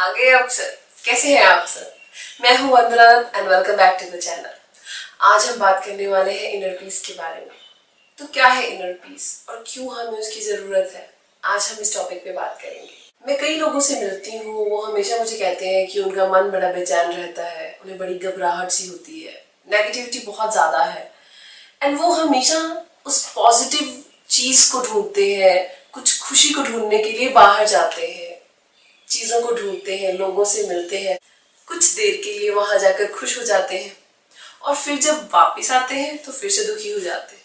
आ गए आप सर। कैसे हैं आप सर? मैं हूं Vandana and welcome back to the channel. आज हम बात करने वाले हैं इनर पीस के बारे में। तो क्या है इनर पीस और क्यों हमें उसकी जरूरत है, आज हम इस टॉपिक पे बात करेंगे। मैं कई लोगों से मिलती हूँ, वो हमेशा मुझे कहते हैं कि उनका मन बड़ा बेचैन रहता है, उन्हें बड़ी घबराहट सी होती है, नेगेटिविटी बहुत ज्यादा है एंड वो हमेशा उस पॉजिटिव चीज को ढूंढते हैं, कुछ खुशी को ढूंढने के लिए बाहर जाते हैं, चीजों को ढूंढते हैं, लोगों से मिलते हैं, कुछ देर के लिए वहां जाकर खुश हो जाते हैं और फिर जब वापस आते हैं तो फिर से दुखी हो जाते हैं।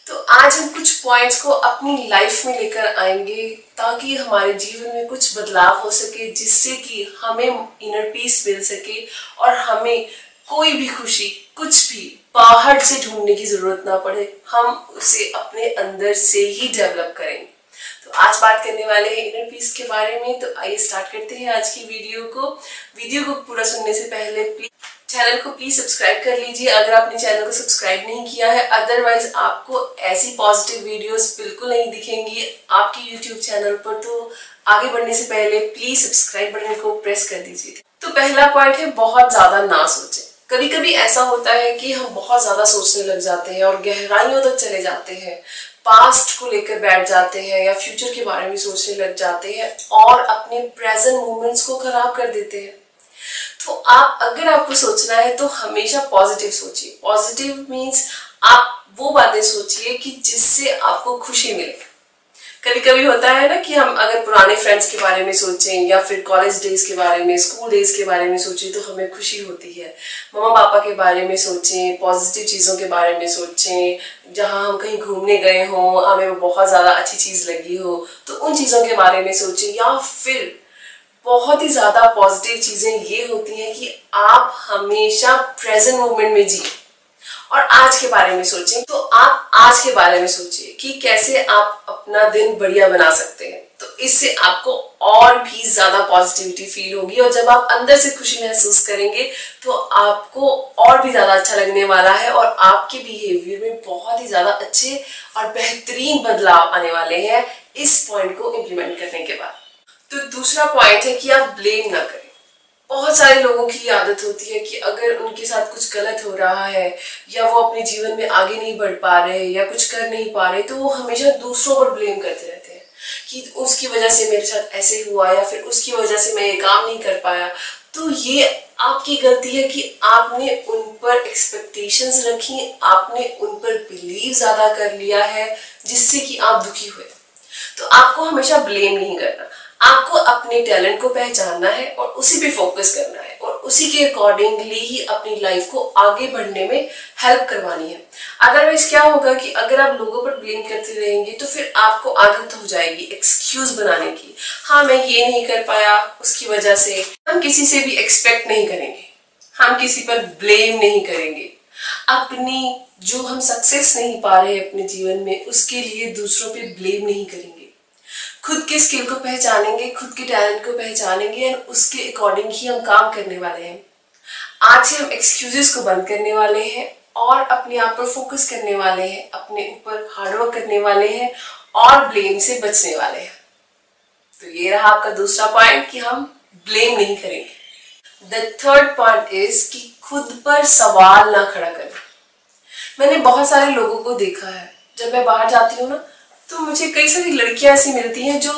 तो आज हम कुछ पॉइंट्स को अपनी लाइफ में लेकर आएंगे ताकि हमारे जीवन में कुछ बदलाव हो सके, जिससे कि हमें इनर पीस मिल सके और हमें कोई भी खुशी कुछ भी बाहर से ढूंढने की जरूरत ना पड़े, हम उसे अपने अंदर से ही डेवलप करेंगे। तो आज बात करने वाले हैं इनर पीस के बारे में। तो आइए स्टार्ट करते हैं आज की वीडियो को पूरा सुनने से पहले प्लीज चैनल को प्लीज सब्सक्राइब कर लीजिए अगर आपने चैनल को सब्सक्राइब नहीं किया है, अदरवाइज आपको ऐसी पॉजिटिव वीडियोस बिल्कुल नहीं दिखेंगी आपके यूट्यूब चैनल पर। तो आगे बढ़ने से पहले प्लीज सब्सक्राइब बटन को प्रेस कर दीजिए। तो पहला पॉइंट है बहुत ज्यादा ना सोचें। कभी कभी ऐसा होता है कि हम बहुत ज्यादा सोचने लग जाते हैं और गहराइयों तक चले जाते हैं, पास्ट को लेकर बैठ जाते हैं या फ्यूचर के बारे में सोचने लग जाते हैं और अपने प्रेजेंट मोमेंट्स को खराब कर देते हैं। तो अगर आपको सोचना है तो हमेशा पॉजिटिव सोचिए। पॉजिटिव मीन्स आप वो बातें सोचिए कि जिससे आपको खुशी मिले। कभी कभी होता है ना कि हम अगर पुराने फ्रेंड्स के बारे में सोचें या फिर कॉलेज डेज के बारे में, स्कूल डेज के बारे में सोचें तो हमें खुशी होती है। मम्मा पापा के बारे में सोचें, पॉजिटिव चीज़ों के बारे में सोचें, जहाँ हम कहीं घूमने गए हों, हमें वो बहुत ज़्यादा अच्छी चीज़ लगी हो तो उन चीज़ों के बारे में सोचें। या फिर बहुत ही ज़्यादा पॉजिटिव चीज़ें ये होती हैं कि आप हमेशा प्रेजेंट मोमेंट में जिए और आज के बारे में सोचें। तो आप आज के बारे में सोचिए कि कैसे आप अपना दिन बढ़िया बना सकते हैं। तो इससे आपको और भी ज्यादा पॉजिटिविटी फील होगी और जब आप अंदर से खुशी महसूस करेंगे तो आपको और भी ज्यादा अच्छा लगने वाला है और आपके बिहेवियर में बहुत ही ज्यादा अच्छे और बेहतरीन बदलाव आने वाले हैं इस पॉइंट को इम्प्लीमेंट करने के बाद। तो दूसरा पॉइंट है कि आप ब्लेम ना करें। बहुत सारे लोगों की आदत होती है कि अगर उनके साथ कुछ गलत हो रहा है या वो अपने जीवन में आगे नहीं बढ़ पा रहे या कुछ कर नहीं पा रहे तो वो हमेशा दूसरों पर ब्लेम करते रहते हैं कि उसकी वजह से मेरे साथ ऐसे हुआ या फिर उसकी वजह से मैं ये काम नहीं कर पाया। तो ये आपकी गलती है कि आपने उन पर एक्सपेक्टेशंस रखी, आपने उन पर बिलीव ज्यादा कर लिया है जिससे कि आप दुखी हुए। तो आपको हमेशा ब्लेम नहीं करना, आपको अपने टैलेंट को पहचानना है और उसी पे फोकस करना है और उसी के अकॉर्डिंगली ही अपनी लाइफ को आगे बढ़ने में हेल्प करवानी है। अदरवाइज क्या होगा कि अगर आप लोगों पर ब्लेम करते रहेंगे तो फिर आपको आदत हो जाएगी एक्सक्यूज बनाने की। हाँ, मैं ये नहीं कर पाया उसकी वजह से। हम किसी से भी एक्सपेक्ट नहीं करेंगे, हम किसी पर ब्लेम नहीं करेंगे। अपनी जो हम सक्सेस नहीं पा रहे अपने जीवन में उसके लिए दूसरों पे ब्लेम नहीं करेंगे। खुद के स्किल को पहचानेंगे, खुद के टैलेंट को पहचानेंगे और उसके अकॉर्डिंग ही हम काम करने वाले हैं। आज से हम एक्सक्यूजेस को बंद करने वाले हैं और अपने आप पर फोकस करने वाले हैं, अपने ऊपर हार्डवर्क करने वाले हैं और ब्लेम से बचने वाले हैं। तो ये रहा आपका दूसरा पॉइंट कि हम ब्लेम नहीं करेंगे। द थर्ड पॉइंट इज कि खुद पर सवाल ना खड़ा करें। मैंने बहुत सारे लोगों को देखा है, जब मैं बाहर जाती हूँ ना तो मुझे कई सारी लड़कियां ऐसी मिलती हैं जो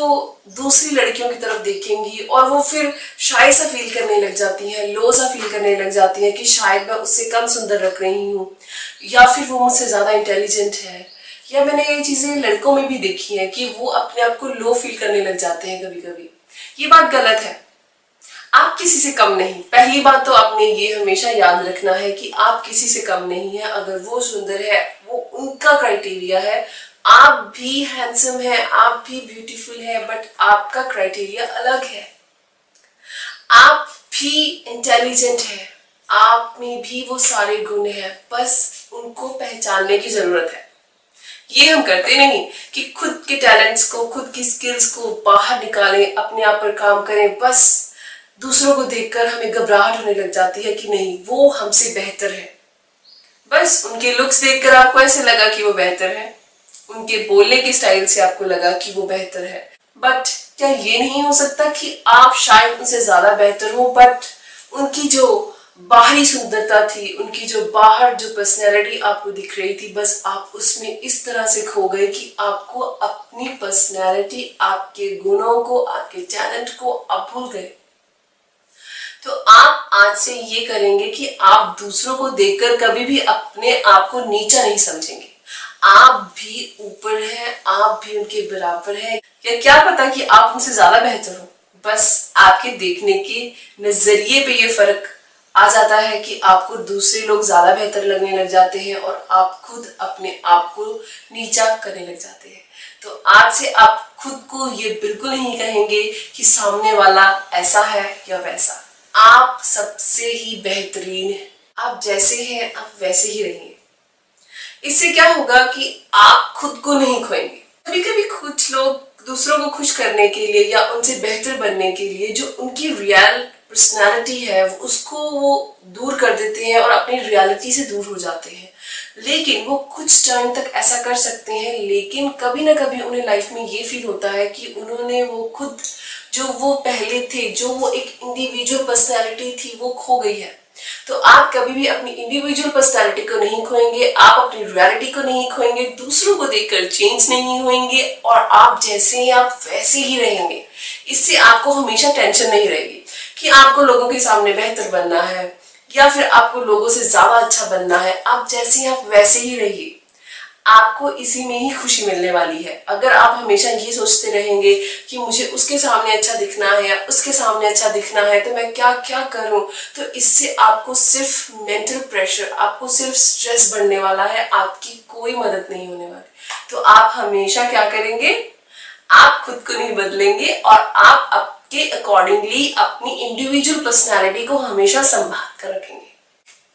दूसरी लड़कियों की तरफ देखेंगी और वो फिर शाय सा फील करने लग जाती हैं, लो सा फील करने लग जाती हैं कि शायद मैं उससे कम सुंदर लग रही हूँ या फिर वो मुझसे ज्यादा इंटेलिजेंट है। या मैंने ये चीजें लड़कों में भी देखी है कि वो अपने आप को लो फील करने लग जाते हैं कभी कभी। ये बात गलत है, आप किसी से कम नहीं। पहली बात तो आपने ये हमेशा याद रखना है कि आप किसी से कम नहीं है। अगर वो सुंदर है, वो उनका क्राइटेरिया है, आप भी हैंडसम है, आप भी ब्यूटीफुल है, बट आपका क्राइटेरिया अलग है। आप भी इंटेलिजेंट है, आप में भी वो सारे गुण हैं, बस उनको पहचानने की जरूरत है। ये हम करते नहीं कि खुद के टैलेंट्स को, खुद की स्किल्स को बाहर निकालें, अपने आप पर काम करें। बस दूसरों को देखकर हमें घबराहट होने लग जाती है कि नहीं वो हमसे बेहतर है। बस उनके लुक्स देखकर आपको ऐसे लगा कि वो बेहतर है, उनके बोलने के स्टाइल से आपको लगा कि वो बेहतर है, बट क्या ये नहीं हो सकता कि आप शायद उनसे ज्यादा बेहतर हो, बट उनकी जो बाहरी सुंदरता थी, उनकी जो बाहर जो पर्सनैलिटी आपको दिख रही थी, बस आप उसमें इस तरह से खो गए कि आपको अपनी पर्सनैलिटी, आपके गुणों को, आपके टैलेंट को आप भूल गए। तो आप आज से ये करेंगे कि आप दूसरों को देखकर कभी भी अपने आप को नीचा नहीं समझेंगे। आप भी ऊपर हैं, आप भी उनके बराबर हैं, या क्या पता कि आप उनसे ज्यादा बेहतर हो। बस आपके देखने के नजरिए पे ये फर्क आ जाता है कि आपको दूसरे लोग ज्यादा बेहतर लगने लग जाते हैं और आप खुद अपने आप को नीचा करने लग जाते हैं। तो आज से आप खुद को ये बिल्कुल नहीं कहेंगे कि सामने वाला ऐसा है या वैसा। आप सबसे ही बेहतरीन हैं। आप जैसे हैं आप वैसे ही रहिए। इससे क्या होगा कि आप खुद को नहीं खोएंगे। कभी कभी कुछ लोग दूसरों को खुश करने के लिए या उनसे बेहतर बनने के लिए जो उनकी रियल पर्सनालिटी है उसको वो दूर कर देते हैं और अपनी रियलिटी से दूर हो जाते हैं। लेकिन वो कुछ टाइम तक ऐसा कर सकते हैं, लेकिन कभी ना कभी उन्हें लाइफ में ये फील होता है कि उन्होंने वो खुद जो वो पहले थे, जो वो एक इंडिविजुअल पर्सनालिटी थी, वो खो गई है। तो आप कभी भी अपनी इंडिविजुअल पर्सनालिटी को नहीं खोएंगे, आप अपनी रियलिटी को नहीं खोएंगे, दूसरों को देखकर चेंज नहीं होंगे और आप जैसे हैं आप वैसे ही रहेंगे। इससे आपको हमेशा टेंशन नहीं रहेगी कि आपको लोगों के सामने बेहतर बनना है या फिर आपको लोगों से ज्यादा अच्छा बनना है। आप जैसे हैं आप वैसे ही रहिए। आपको इसी में ही खुशी मिलने वाली है। अगर आप हमेशा ये सोचते रहेंगे कि मुझे उसके सामने अच्छा दिखना है या उसके सामने अच्छा दिखना है तो मैं क्या क्या करूं, तो इससे आपको सिर्फ मेंटल प्रेशर, आपको सिर्फ स्ट्रेस बढ़ने वाला है, आपकी कोई मदद नहीं होने वाली। तो आप हमेशा क्या करेंगे, आप खुद को नहीं बदलेंगे और आप आपके अकॉर्डिंगली अपनी इंडिविजुअल पर्सनैलिटी को हमेशा संभाल कर रखेंगे।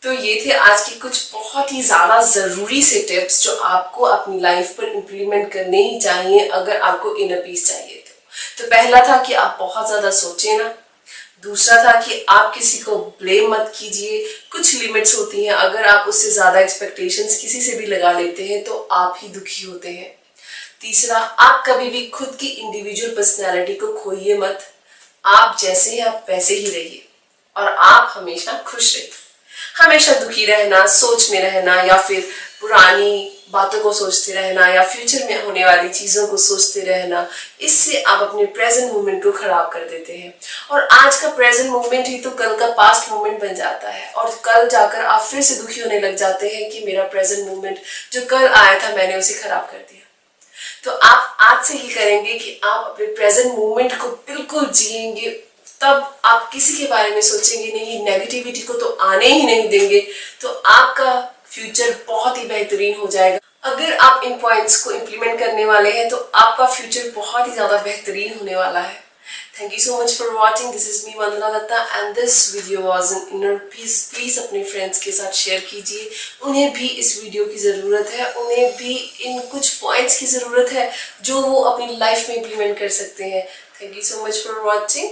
तो ये थे आज की कुछ बहुत ही ज्यादा जरूरी से टिप्स जो आपको अपनी लाइफ पर इम्प्लीमेंट करने ही चाहिए अगर आपको इनर पीस चाहिए। तो पहला था कि आप बहुत ज्यादा सोचें ना। दूसरा था कि आप किसी को ब्लेम मत कीजिए। कुछ लिमिट्स होती हैं, अगर आप उससे ज्यादा एक्सपेक्टेशंस किसी से भी लगा लेते हैं तो आप ही दुखी होते हैं। तीसरा, आप कभी भी खुद की इंडिविजुअल पर्सनैलिटी को खोइए मत। आप जैसे हैं आप वैसे ही रहिए और आप हमेशा खुश रहिए। हमेशा दुखी रहना, सोच में रहना या फिर पुरानी बातों को सोचते रहना या फ्यूचर में होने वाली चीजों को सोचते रहना, इससे आप अपने प्रेजेंट मोमेंट को खराब कर देते हैं। और आज का प्रेजेंट मोमेंट ही तो कल का पास्ट मोमेंट बन जाता है और कल जाकर आप फिर से दुखी होने लग जाते हैं कि मेरा प्रेजेंट मोमेंट जो कल आया था मैंने उसे खराब कर दिया। तो आप आज से ही करेंगे कि आप अपने प्रेजेंट मोमेंट को बिल्कुल जिएंगे, तब आप किसी के बारे में सोचेंगे नहीं, नेगेटिविटी को तो आने ही नहीं देंगे, तो आपका फ्यूचर बहुत ही बेहतरीन हो जाएगा। अगर आप इन पॉइंट्स को इम्प्लीमेंट करने वाले हैं तो आपका फ्यूचर बहुत ही ज्यादा बेहतरीन होने वाला है। Thank you so much for watching. This is me Vandana Datta and this video was an inner peace. Please अपने फ्रेंड्स के साथ शेयर कीजिए, उन्हें भी इस वीडियो की जरूरत है, उन्हें भी इन कुछ पॉइंट्स की जरूरत है जो वो अपनी लाइफ में इम्प्लीमेंट कर सकते हैं। Thank you so much for watching.